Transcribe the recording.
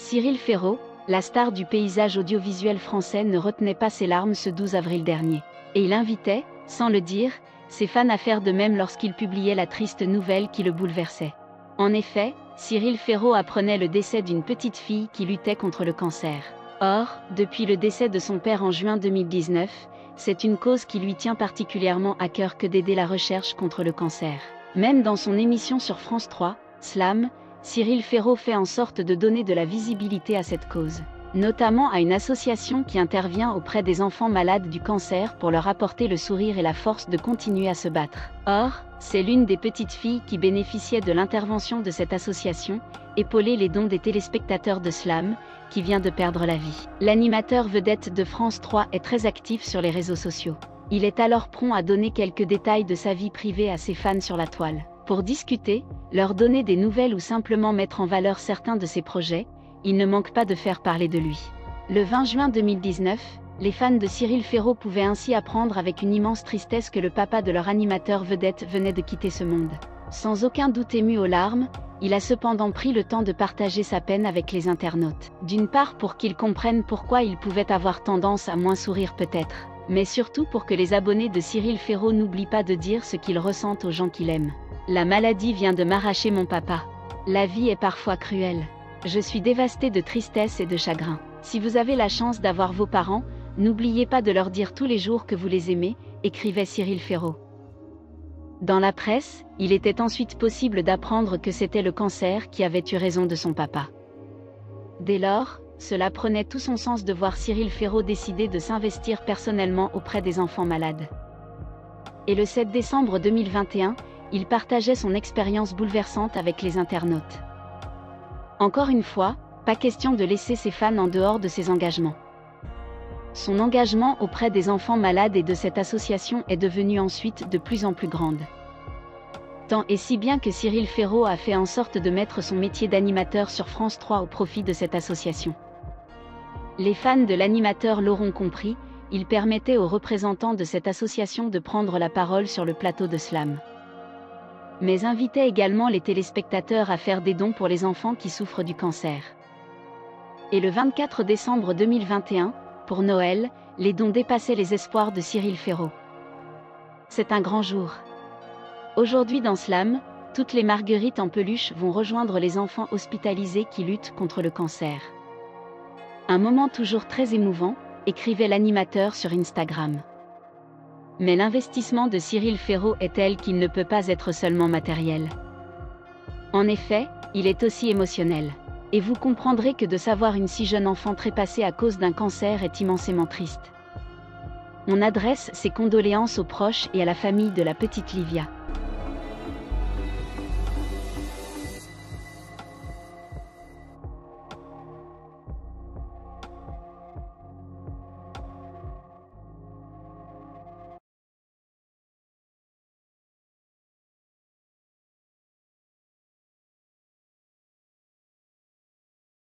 Cyril Ferraud, la star du paysage audiovisuel français, ne retenait pas ses larmes ce 12 avril dernier. Et il invitait, sans le dire, ses fans à faire de même lorsqu'il publiait la triste nouvelle qui le bouleversait. En effet, Cyril Ferraud apprenait le décès d'une petite fille qui luttait contre le cancer. Or, depuis le décès de son père en juin 2019, c'est une cause qui lui tient particulièrement à cœur que d'aider la recherche contre le cancer. Même dans son émission sur France 3, Slam, Cyril Ferraud fait en sorte de donner de la visibilité à cette cause, notamment à une association qui intervient auprès des enfants malades du cancer pour leur apporter le sourire et la force de continuer à se battre. Or, c'est l'une des petites filles qui bénéficiait de l'intervention de cette association, épauler les dons des téléspectateurs de Slam, qui vient de perdre la vie. L'animateur vedette de France 3 est très actif sur les réseaux sociaux. Il est alors prompt à donner quelques détails de sa vie privée à ses fans sur la toile. Pour discuter, leur donner des nouvelles ou simplement mettre en valeur certains de ses projets, il ne manque pas de faire parler de lui. Le 20 juin 2019, les fans de Cyril Ferraud pouvaient ainsi apprendre avec une immense tristesse que le papa de leur animateur vedette venait de quitter ce monde. Sans aucun doute ému aux larmes, il a cependant pris le temps de partager sa peine avec les internautes. D'une part pour qu'ils comprennent pourquoi il pouvait avoir tendance à moins sourire peut-être, mais surtout pour que les abonnés de Cyril Ferraud n'oublient pas de dire ce qu'ils ressentent aux gens qu'il aime. La maladie vient de m'arracher mon papa. La vie est parfois cruelle. Je suis dévastée de tristesse et de chagrin. Si vous avez la chance d'avoir vos parents, n'oubliez pas de leur dire tous les jours que vous les aimez, écrivait Cyril Ferraud. Dans la presse, il était ensuite possible d'apprendre que c'était le cancer qui avait eu raison de son papa. Dès lors, cela prenait tout son sens de voir Cyril Ferraud décider de s'investir personnellement auprès des enfants malades. Et le 7 décembre 2021, il partageait son expérience bouleversante avec les internautes. Encore une fois, pas question de laisser ses fans en dehors de ses engagements. Son engagement auprès des enfants malades et de cette association est devenu ensuite de plus en plus grande. Tant et si bien que Cyril Ferraud a fait en sorte de mettre son métier d'animateur sur France 3 au profit de cette association. Les fans de l'animateur l'auront compris, il permettait aux représentants de cette association de prendre la parole sur le plateau de Slam. Mais invitait également les téléspectateurs à faire des dons pour les enfants qui souffrent du cancer. Et le 24 décembre 2021, pour Noël, les dons dépassaient les espoirs de Cyril Ferraud. C'est un grand jour. Aujourd'hui dans Slam, toutes les marguerites en peluche vont rejoindre les enfants hospitalisés qui luttent contre le cancer. Un moment toujours très émouvant, écrivait l'animateur sur Instagram. Mais l'investissement de Cyril Ferraud est tel qu'il ne peut pas être seulement matériel. En effet, il est aussi émotionnel. Et vous comprendrez que de savoir une si jeune enfant trépassée à cause d'un cancer est immensément triste. On adresse ses condoléances aux proches et à la famille de la petite Livia.